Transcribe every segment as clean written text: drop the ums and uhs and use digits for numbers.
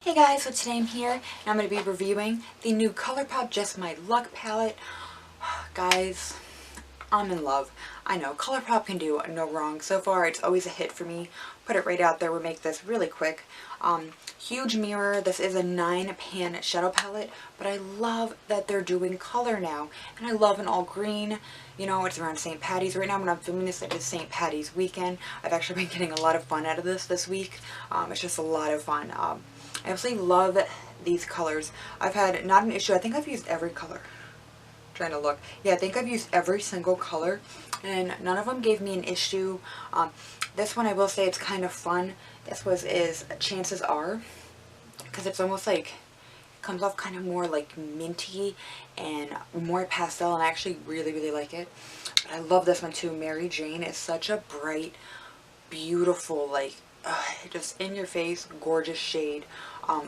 Hey guys, so today I'm here and I'm going to be reviewing the new Colourpop Just My Luck palette. Guys, I'm in love. I know, Colourpop can do no wrong. So far, it's always a hit for me. Put it right out there. We'll make this really quick. Huge mirror. This is a 9-pan shadow palette, but I love that they're doing color now. And I love an all green. You know, it's around St. Patty's. Right now when I'm filming this, it is St. Patty's weekend. I've actually been getting a lot of fun out of this week. It's just a lot of fun. I absolutely love these colors. I've had not an issue. I think I've used every color. Trying to look. Yeah, I think I've used every single color and none of them gave me an issue. This one I will say it's kind of fun. This is Chances Are, because it's almost like it comes off kind of more like minty and more pastel, and I actually really like it. But I love this one too. Mary Jane is such a bright, beautiful, like just in your face, gorgeous shade.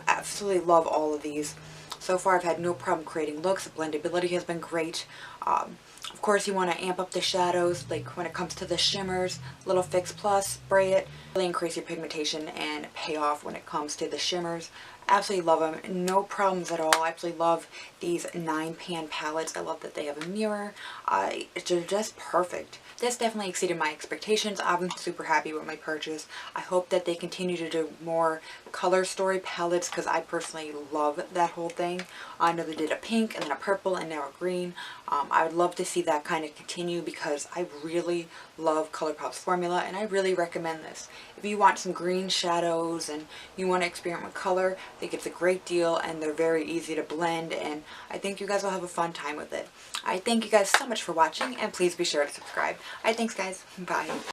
Absolutely love all of these. So far I've had no problem creating looks. Blendability has been great. Of course you want to amp up the shadows, like when it comes to the shimmers, little Fix Plus, spray it. Really increase your pigmentation and pay off when it comes to the shimmers. Absolutely love them. No problems at all. I absolutely love these 9-pan palettes. I love that they have a mirror. They're just perfect. This definitely exceeded my expectations. I'm super happy with my purchase. I hope that they continue to do more color story palettes because I personally love that whole thing. I know they did a pink and then a purple and now a green. I would love to see that kind of continue because I really love Colourpop's formula and I really recommend this. If you want some green shadows and you want to experiment with color, I think it's a great deal and they're very easy to blend, and I think you guys will have a fun time with it. I thank you guys so much for watching and please be sure to subscribe. Alright, thanks guys. Bye.